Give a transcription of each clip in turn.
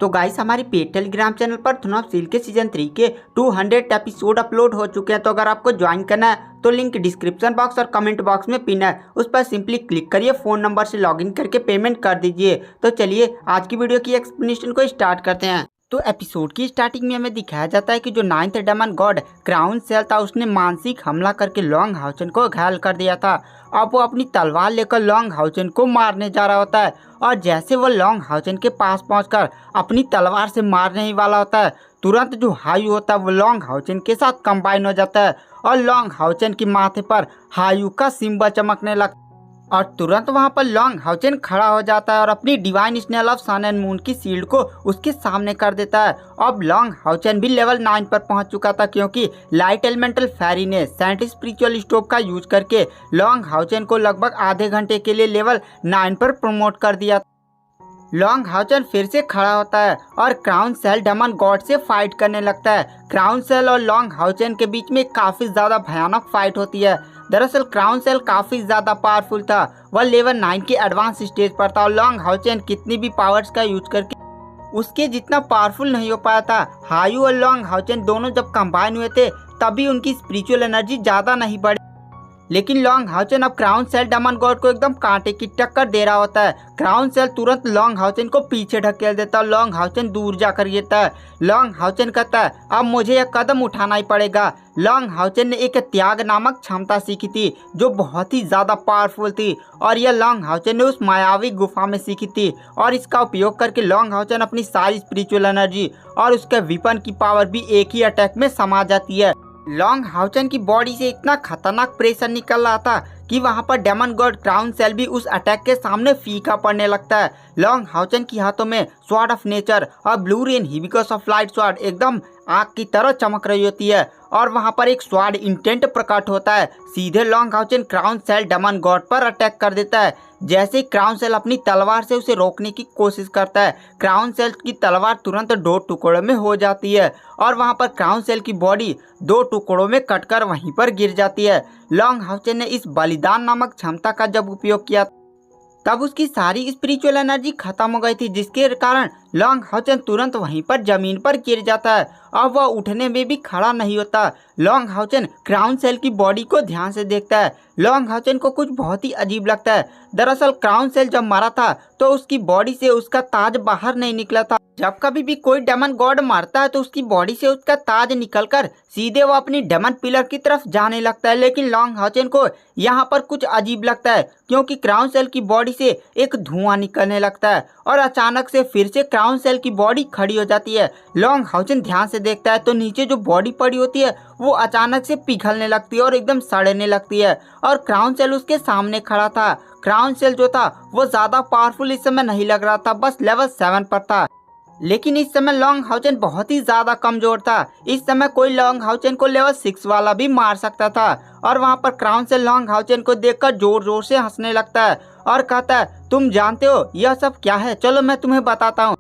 तो गाइस हमारी paid Telegram channel पर थ्रोन ऑफ स्टील के सीजन 3 के 200 एपिसोड अपलोड हो चुके हैं। तो अगर आपको ज्वाइन करना है तो लिंक डिस्क्रिप्शन बॉक्स और कमेंट बॉक्स में पिन है, उस पर सिंपली क्लिक करिए, फ़ोन नंबर से लॉगिन करके पेमेंट कर दीजिए। तो चलिए आज की वीडियो की एक्सप्लेनेशन को स्टार्ट करते हैं। तो एपिसोड की स्टार्टिंग में हमें दिखाया जाता है कि जो 9th daemon God crown cell था उसने मानसिक हमला करके लॉन्ग हाउचन को घायल कर दिया था। अब वो अपनी तलवार लेकर लॉन्ग हाउचन को मारने जा रहा होता है और जैसे वो लॉन्ग हाउचन के पास पहुंचकर अपनी तलवार से मारने ही वाला होता है, तुरंत जो हायू होता है वो लॉन्ग हाउचन के साथ कंबाइन हो जाता है और लॉन्ग हाउचन के माथे पर हायू का सिंबल चमकने लगता है और तुरंत वहां पर लॉन्ग हाउचन खड़ा हो जाता है और अपनी divine shell of sun and moon की शील्ड को उसके सामने कर देता है। अब लॉन्ग हाउचन भी लेवल 9 पर पहुंच चुका था क्योंकि लाइट एलिमेंटल फेरी ने सेंट स्पिरिचुअल स्टोव का यूज करके लॉन्ग हाउचन को लगभग आधे घंटे के लिए लेवल 9 पर प्रमोट कर दिया। लॉन्ग हाउचन फिर से खड़ा होता है और क्राउन सेल डेमन गॉड से फाइट करने लगता है। क्राउन सेल और लॉन्ग हाउचन के बीच में काफ़ी ज़्यादा भयानक फाइट होती है। दरअसल क्राउन सेल काफ़ी ज़्यादा पावरफुल था, वह लेवल 9 के एडवांस स्टेज पर था और लॉन्ग हाउचन कितनी भी पावर्स का यूज करके उसके जितना पावरफुल नहीं हो पाया था। हायू और लॉन्ग हाउचन दोनों जब कंबाइन हुए थे तभी उनकी स्पिरिचुअल एनर्जी ज़्यादा नहीं बढ़ी, लेकिन लॉन्ग हाउचन अब क्राउन सेल डेमन गॉड को एकदम कांटे की टक्कर दे रहा होता है। क्राउन सेल तुरंत लॉन्ग हाउचन को पीछे ढकेल देता है, लॉन्ग हाउचन दूर जाकर गिरता है। लॉन्ग हाउचन कहता है अब मुझे यह कदम उठाना ही पड़ेगा। लॉन्ग हाउचन ने एक त्याग नामक क्षमता सीखी थी जो बहुत ही ज़्यादा पावरफुल थी और यह लॉन्ग हाउचन ने उस मायावी गुफा में सीखी थी और इसका उपयोग करके लॉन्ग हाउचन अपनी सारी स्पिरिचुअल एनर्जी और उसके विपन की पावर भी एक ही अटैक में समा जाती है। लॉन्ग हाउचन की बॉडी से इतना खतरनाक प्रेशर निकल रहा था कि वहां पर डेमन गॉड क्राउन सेल भी उस अटैक के सामने फीका पड़ने लगता है। लॉन्ग हाउचन की हाथों में स्वॉर्ड ऑफ नेचर और blue rain hibiscus of light sword एकदम आग की तरह चमक रही होती है और वहां पर एक स्वॉर्ड इंटेंट प्रकट होता है। सीधे लॉन्ग हाउचन क्राउन सेल डेमन गॉड पर अटैक कर देता है। जैसे ही क्राउन सेल अपनी तलवार से उसे रोकने की कोशिश करता है, क्राउन सेल की तलवार तुरंत 2 टुकड़ों में हो जाती है और वहां पर क्राउन सेल की बॉडी 2 टुकड़ों में कटकर वहीं पर गिर जाती है। लॉन्ग हाउचन ने इस बलिदान नामक क्षमता का जब उपयोग किया तब उसकी सारी स्पिरिचुअल एनर्जी खत्म हो गई थी, जिसके कारण लॉन्ग हाउचन तुरंत वहीं पर जमीन पर गिर जाता है। अब वह उठने में भी खड़ा नहीं होता। लॉन्ग हाउचन क्राउन सेल की बॉडी को ध्यान से देखता है। लॉन्ग हाउचन को कुछ बहुत ही अजीब लगता है। दरअसल क्राउन सेल जब मरा था तो उसकी बॉडी से उसका ताज बाहर नहीं निकला था। जब कभी भी कोई डेमन गॉड मरता है तो उसकी बॉडी से उसका ताज निकलकर सीधे वो अपनी डेमन पिलर की तरफ जाने लगता है, लेकिन लॉन्ग हाउचन को यहाँ पर कुछ अजीब लगता है क्योंकि क्राउन सेल की बॉडी से एक धुआं निकलने लगता है और अचानक से फिर से क्राउन सेल की बॉडी खड़ी हो जाती है। लॉन्ग हाउचन ध्यान से देखता है तो नीचे जो बॉडी पड़ी होती है वो अचानक से पिघलने लगती है और एकदम सड़ने लगती है और क्राउन सेल उसके सामने खड़ा था। क्राउन सेल जो था वो ज़्यादा पावरफुल इस समय नहीं लग रहा था, बस लेवल 7 पर था, लेकिन इस समय लॉन्ग हाउचन बहुत ही ज़्यादा कमज़ोर था। इस समय कोई लॉन्ग हाउचन को लेवल 6 वाला भी मार सकता था और वहाँ पर क्राउन सेल लॉन्ग हाउचन को देखकर जोर जोर से हंसने लगता है और कहता है तुम जानते हो यह सब क्या है, चलो मैं तुम्हें बताता हूँ।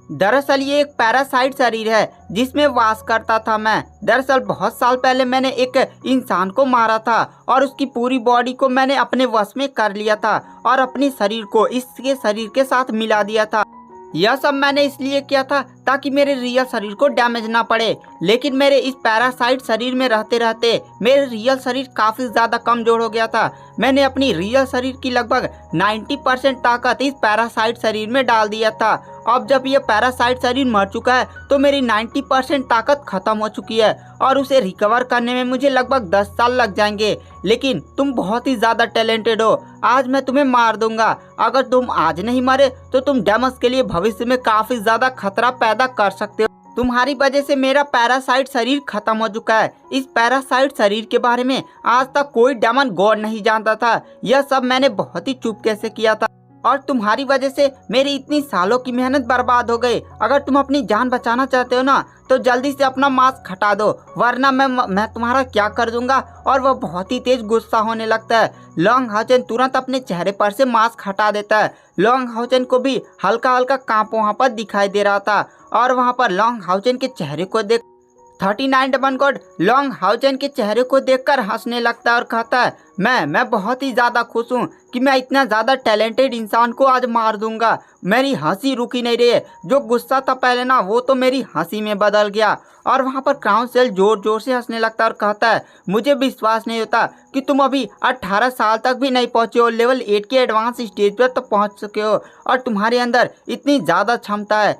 दरअसल ये एक पैरासाइट शरीर है जिसमें वास करता था मैं। दरअसल बहुत साल पहले मैंने एक इंसान को मारा था और उसकी पूरी बॉडी को मैंने अपने वश में कर लिया था और अपने शरीर को इसके शरीर के साथ मिला दिया था। यह सब मैंने इसलिए किया था ताकि मेरे रियल शरीर को डैमेज ना पड़े, लेकिन मेरे इस पैरासाइट शरीर में रहते रहते मेरे रियल शरीर काफ़ी ज़्यादा कमज़ोर हो गया था। मैंने अपनी रियल शरीर की लगभग 90% ताकत इस पैरासाइट शरीर में डाल दिया था। अब जब यह पैरासाइट शरीर मर चुका है तो मेरी 90% ताकत खत्म हो चुकी है और उसे रिकवर करने में मुझे लगभग 10 साल लग जाएंगे। लेकिन तुम बहुत ही ज़्यादा टैलेंटेड हो, आज मैं तुम्हें मार दूंगा। अगर तुम आज नहीं मरे तो तुम डेमस के लिए भविष्य में काफ़ी ज़्यादा खतरा पैदा कर सकते हो। तुम्हारी वजह से मेरा पैरासाइट शरीर खत्म हो चुका है। इस पैरासाइट शरीर के बारे में आज तक कोई डेमन गॉड नहीं जानता था। यह सब मैंने बहुत ही चुपके से किया था और तुम्हारी वजह से मेरी इतनी सालों की मेहनत बर्बाद हो गई। अगर तुम अपनी जान बचाना चाहते हो ना तो जल्दी से अपना मास्क हटा दो, वरना मैं तुम्हारा क्या कर दूंगा। और वह बहुत ही तेज गुस्सा होने लगता है। लॉन्ग हाउचन तुरंत अपने चेहरे पर से मास्क हटा देता है। लॉन्ग हाउचन को भी हल्का हल्का कांप वहाँ पर दिखाई दे रहा था और वहाँ पर लॉन्ग हाउचन के चेहरे को देख 39 डेमन लॉन्ग हाउचेन के चेहरे को देखकर हंसने लगता है और कहता है मैं बहुत ही ज़्यादा खुश हूँ कि मैं इतना ज़्यादा टैलेंटेड इंसान को आज मार दूंगा। मेरी हंसी रुकी नहीं रही है, जो गुस्सा था पहले ना वो तो मेरी हंसी में बदल गया। और वहाँ पर क्राउन सेल जोर जोर से हंसने लगता है और कहता है मुझे विश्वास नहीं होता कि तुम अभी 18 साल तक भी नहीं पहुँचे हो, लेवल 8 के एडवांस स्टेज पर तो पहुँच चुके हो और तुम्हारे अंदर इतनी ज़्यादा क्षमता है।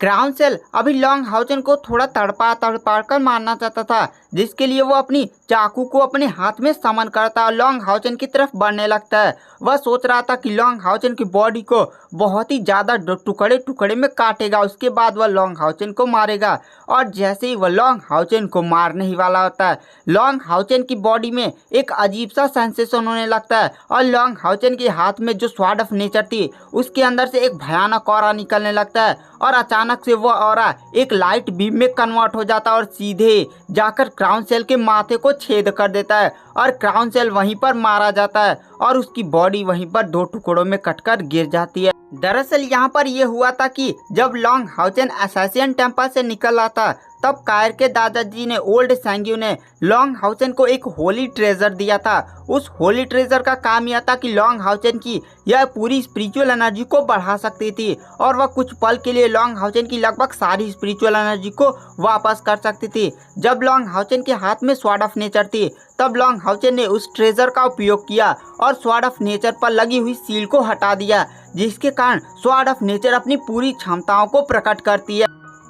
क्राउन सेल अभी लॉन्ग हाउचेन को थोड़ा तड़पा कर मारना चाहता था, जिसके लिए वो अपनी चाकू को अपने हाथ में समन करता और लॉन्ग हाउचेन की तरफ बढ़ने लगता है। वह सोच रहा था कि लॉन्ग हाउचेन की बॉडी को बहुत ही ज़्यादा टुकड़े टुकड़े में काटेगा, उसके बाद वह लॉन्ग हाउचेन को मारेगा। और जैसे ही वह लॉन्ग हाउचेन को मारने ही वाला होता है, लॉन्ग हाउचेन की बॉडी में एक अजीब सा सेंसेशन होने लगता है और लॉन्ग हाउचेन के हाथ में जो स्वॉर्ड ऑफ नेचर थी उसके अंदर से एक भयानक ऑरा निकलने लगता है और अचानक से वह ऑरा एक लाइट बीम में कन्वर्ट हो जाता है और सीधे जाकर क्राउन सेल के माथे को छेद कर देता है और क्राउन सेल वहीं पर मारा जाता है और उसकी बॉडी वहीं पर 2 टुकड़ों में कटकर गिर जाती है। दरअसल यहाँ पर यह हुआ था कि जब लॉन्ग हाउचेन असैसियन टेम्पल से निकल रहा था तब कायर के दादाजी ने ओल्ड सैंग्यू ने लॉन्ग हाउचेन को एक होली ट्रेजर दिया था। उस होली ट्रेजर का काम यह था कि लॉन्ग हाउचेन की यह पूरी स्पिरिचुअल एनर्जी को बढ़ा सकती थी और वह कुछ पल के लिए लॉन्ग हाउचेन की लगभग सारी स्पिरिचुअल एनर्जी को वापस कर सकती थी। जब लॉन्ग हाउचेन के हाथ में स्वॉर्ड ऑफ नेचर थी तब लॉन्ग हाउचेन ने उस ट्रेजर का उपयोग किया और स्वॉर्ड ऑफ नेचर पर लगी हुई सील को हटा दिया, जिसके कारण स्वॉर्ड ऑफ नेचर अपनी पूरी क्षमताओं को प्रकट करती है।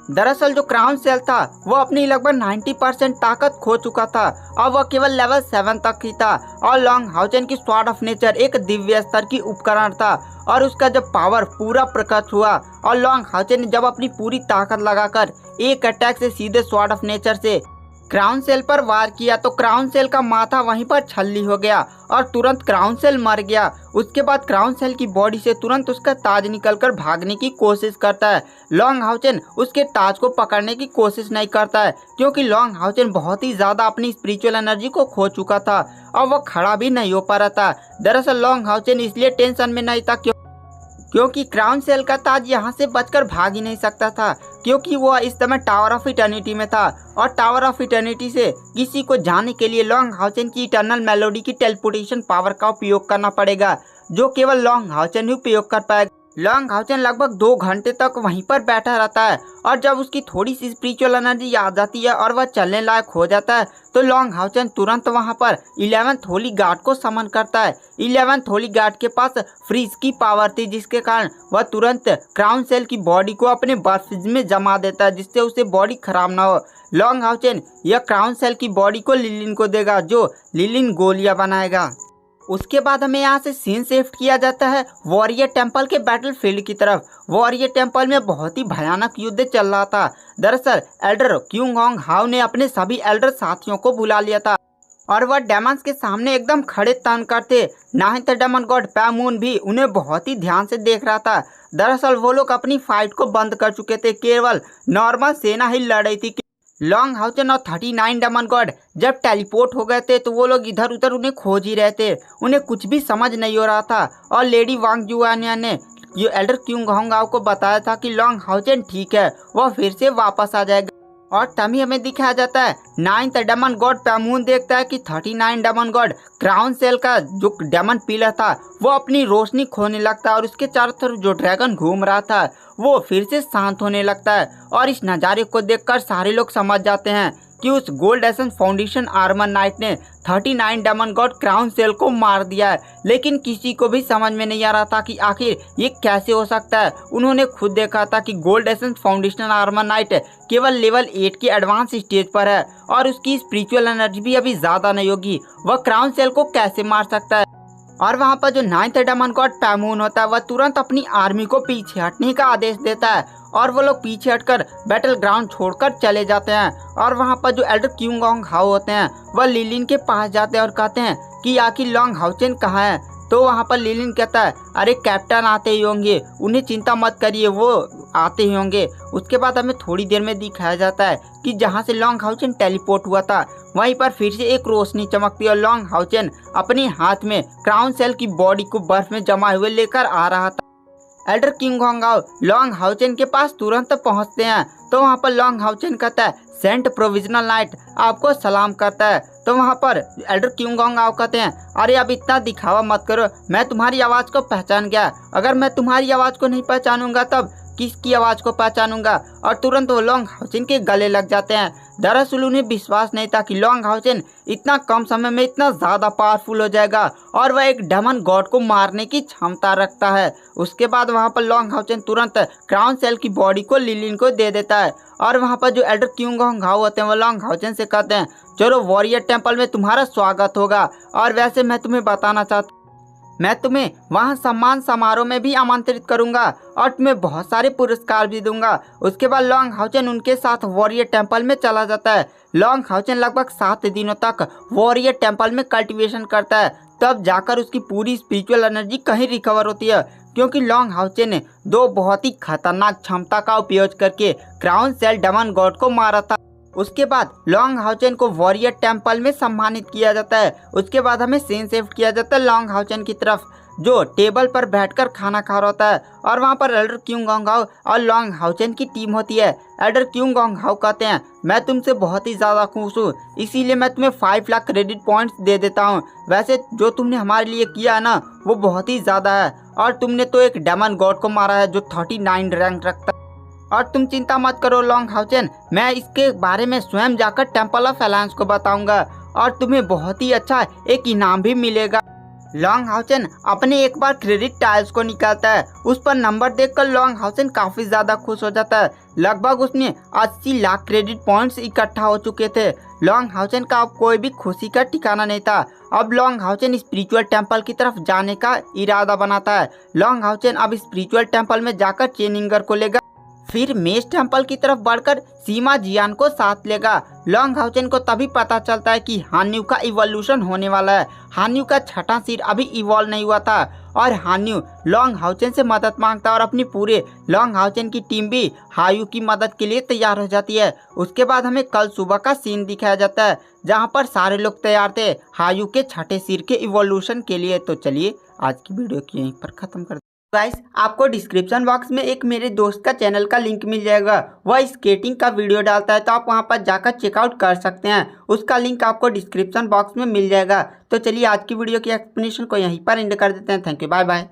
दरअसल जो क्राउन सेल था वो अपनी लगभग 90% ताकत खो चुका था और वह केवल लेवल 7 तक ही था और लॉन्ग हाउचेन की स्वॉर्ड ऑफ नेचर एक दिव्य स्तर की उपकरण था और उसका जब पावर पूरा प्रकट हुआ और लॉन्ग हाउचेन ने जब अपनी पूरी ताकत लगाकर एक अटैक से सीधे स्वॉर्ड ऑफ नेचर से क्राउन सेल पर वार किया तो क्राउन सेल का माथा वहीं पर छल्ली हो गया और तुरंत क्राउन सेल मर गया। उसके बाद क्राउन सेल की बॉडी से तुरंत उसका ताज निकलकर भागने की कोशिश करता है। लॉन्ग हाउचेन उसके ताज को पकड़ने की कोशिश नहीं करता है क्योंकि लॉन्ग हाउचेन बहुत ही ज़्यादा अपनी स्पिरिचुअल एनर्जी को खो चुका था और वह खड़ा भी नहीं हो पा रहा था। दरअसल लॉन्ग हाउचेन इसलिए टेंशन में नहीं था क्योंकि क्राउन सेल का ताज यहाँ से बचकर भाग ही नहीं सकता था, क्योंकि वह इस समय टावर ऑफ इटर्निटी में था और टावर ऑफ इटर्निटी से किसी को जाने के लिए लॉन्ग हाउचेन की इटर्नल मेलोडी की टेलीपोर्टेशन पावर का उपयोग करना पड़ेगा, जो केवल लॉन्ग हाउचेन ही उपयोग कर पाएगा। लॉन्ग हाउचेन लगभग 2 घंटे तक वहीं पर बैठा रहता है और जब उसकी थोड़ी सी स्पिरिचुअल एनर्जी आ जाती है और वह चलने लायक हो जाता है तो लॉन्ग हाउचेन तुरंत वहां पर 11th होली गार्ड को समन करता है। 11th होली गार्ड के पास फ्रीज की पावर थी, जिसके कारण वह तुरंत क्राउन सेल की बॉडी को अपने बर्फिज में जमा देता है जिससे उसे बॉडी खराब ना हो। लॉन्ग हाउचेन यह क्राउन सेल की बॉडी को लिलिन को देगा, जो लिलिन गोलियां बनाएगा। उसके बाद हमें यहाँ से सीन शिफ्ट किया जाता है वॉरियर टेम्पल के बैटलफील्ड की तरफ। वॉरियर टेम्पल में बहुत ही भयानक युद्ध चल रहा था। दरअसल एल्डर क्यूंग होंग हाउ ने अपने सभी एल्डर साथियों को बुला लिया था और वह डेमन्स के सामने एकदम खड़े तन करते। 9th डेमन गॉड पैमून भी उन्हें बहुत ही ध्यान से देख रहा था। दरअसल वो लोग अपनी फाइट को बंद कर चुके थे, केवल नॉर्मल सेना ही लड़ रही थी। लॉन्ग हाउचेन और 39 डेमन गॉड जब टेलीपोर्ट हो गए थे तो वो लोग इधर उधर उन्हें खोज ही रहे थे, उन्हें कुछ भी समझ नहीं हो रहा था। और लेडी वांग जुआनिया ने जो एल्डर क्यूंग होंगाओ को बताया था कि लॉन्ग हाउचेन ठीक है, वह फिर से वापस आ जाएगा। और तभी हमें दिखाया जाता है 9th डेमन गॉड पैमून देखता है कि 39 डेमन गॉड क्राउन सेल का जो डेमन पिलर था वो अपनी रोशनी खोने लगता है और उसके चारों तरफ जो ड्रैगन घूम रहा था वो फिर से शांत होने लगता है। और इस नज़ारे को देखकर सारे लोग समझ जाते हैं कि उस gold essence foundation armour night ने 39 डेमन गॉड क्राउन सेल को मार दिया है, लेकिन किसी को भी समझ में नहीं आ रहा था कि आखिर ये कैसे हो सकता है। उन्होंने खुद देखा था कि gold essence foundation armour night केवल लेवल 8 की एडवांस स्टेज पर है और उसकी स्पिरिचुअल एनर्जी भी अभी ज़्यादा नहीं होगी, वह क्राउन सेल को कैसे मार सकता है। और वहाँ पर जो 9th डेमन गॉड पैमून होता है वह तुरंत अपनी आर्मी को पीछे हटने का आदेश देता है और वो लोग पीछे हटकर बैटल ग्राउंड छोड़कर चले जाते हैं। और वहाँ पर जो एल्डर क्यूंग होंग हाउ होते हैं वह लिलिन के पास जाते हैं और कहते हैं कि आखिर लॉन्ग हाउचेन कहाँ है। तो वहाँ पर लिलिन कहता है अरे कैप्टन आते ही होंगे, उन्हें चिंता मत करिए, वो आते ही होंगे। उसके बाद हमें थोड़ी देर में दिखाया जाता है कि जहाँ से लॉन्ग हाउचेन टेलीपोर्ट हुआ था वहीं पर फिर से एक रोशनी चमकती है और लॉन्ग हाउचेन अपने हाथ में क्राउन सेल की बॉडी को बर्फ में जमा हुए लेकर आ रहा था। एल्डर किंग होंगाओ लॉन्ग हाउचेन के पास तुरंत पहुंचते हैं तो वहाँ पर लॉन्ग हाउचेन कहता है सेंट प्रोविजनल नाइट आपको सलाम करता है। तो वहाँ पर एल्डर क्यूंगोंग आओ कहते हैं, अरे अब इतना दिखावा मत करो, मैं तुम्हारी आवाज़ को पहचान गया। अगर मैं तुम्हारी आवाज़ को नहीं पहचानूंगा तब किसकी आवाज़ को पहचानूंगा। और तुरंत वो लॉन्ग हाउचेन के गले लग जाते हैं। दरअसल उन्हें विश्वास नहीं था कि लॉन्ग हाउचेन इतना कम समय में इतना ज़्यादा पावरफुल हो जाएगा और वह एक डेमन गॉड को मारने की क्षमता रखता है। उसके बाद वहाँ पर लॉन्ग हाउचेन तुरंत क्राउन सेल की बॉडी को लिलिन को दे देता है। और वहाँ पर जो एल्डर क्यूंगोंग हाउ होते हैं वो लॉन्ग हाउचेन से कहते हैं, चलो वॉरियर टेम्पल में तुम्हारा स्वागत होगा। और वैसे मैं तुम्हें बताना चाहता, मैं तुम्हें वहाँ सम्मान समारोह में भी आमंत्रित करूंगा और तुम्हें बहुत सारे पुरस्कार भी दूंगा। उसके बाद लॉन्ग हाउचेन उनके साथ वॉरियर टेम्पल में चला जाता है। लॉन्ग हाउचेन लगभग 7 दिनों तक वॉरियर टेम्पल में कल्टीवेशन करता है, तब जाकर उसकी पूरी स्पिरिचुअल एनर्जी कहीं रिकवर होती है, क्योंकि लॉन्ग हाउचेन ने 2 बहुत ही खतरनाक क्षमता का उपयोग करके क्राउन सेल डेमन गॉड को मारा था। उसके बाद लॉन्ग हाउचेन को वॉरियर टेम्पल में सम्मानित किया जाता है। उसके बाद हमें सीन शिफ्ट किया जाता है लॉन्ग हाउचेन की तरफ, जो टेबल पर बैठकर खाना खा रहा होता है। और वहाँ पर एल्डर क्यूंगोंग हाउ और लॉन्ग हाउचेन की टीम होती है। एल्डर क्यूंगोंग हाउ कहते हैं, मैं तुमसे बहुत ही ज़्यादा खुश हूँ, इसीलिए मैं तुम्हें 5 लाख क्रेडिट पॉइंट्स दे देता हूँ। वैसे जो तुमने हमारे लिए किया है ना वो बहुत ही ज़्यादा है, और तुमने तो एक डेमन गॉड को मारा है जो 39 रैंक रखता है। और तुम चिंता मत करो लॉन्ग हाउचेन, मैं इसके बारे में स्वयं जाकर टेम्पल ऑफ अलायंस को बताऊंगा और तुम्हें बहुत ही अच्छा एक इनाम भी मिलेगा। लॉन्ग हाउचेन अपने एक बार क्रेडिट टाइल्स को निकालता है, उस पर नंबर देखकर लॉन्ग हाउचेन काफ़ी ज़्यादा खुश हो जाता है। लगभग उसने 80 लाख क्रेडिट पॉइंट्स इकट्ठा हो चुके थे। लॉन्ग हाउचेन का अब कोई भी खुशी का ठिकाना नहीं था। अब लॉन्ग हाउचेन स्पिरिचुअल टेम्पल की तरफ जाने का इरादा बनाता है। लॉन्ग हाउचेन अब स्पिरिचुअल टेम्पल में जाकर चेनिंगर को लेगा, फिर मेज टेम्पल की तरफ बढ़कर सीमा जियान को साथ लेगा। लॉन्ग हाउचेन को तभी पता चलता है कि हान्यू का इवोल्यूशन होने वाला है। हान्यू का 6वां सिर अभी इवॉल्व नहीं हुआ था और हान्यू लॉन्ग हाउचेन से मदद मांगता है और अपनी पूरे लॉन्ग हाउचेन की टीम भी हायू की मदद के लिए तैयार हो जाती है। उसके बाद हमें कल सुबह का सीन दिखाया जाता है जहाँ पर सारे लोग तैयार थे हायू के 6ठे सिर के इवोल्यूशन के लिए। तो चलिए आज की वीडियो की यहीं पर ख़त्म कर गाइस, आपको डिस्क्रिप्शन बॉक्स में एक मेरे दोस्त का चैनल का लिंक मिल जाएगा। वह स्केटिंग का वीडियो डालता है, तो आप वहां पर जाकर चेकआउट कर सकते हैं। उसका लिंक आपको डिस्क्रिप्शन बॉक्स में मिल जाएगा। तो चलिए आज की वीडियो की एक्सप्लेनेशन को यहीं पर एंड कर देते हैं। Thank you, bye bye.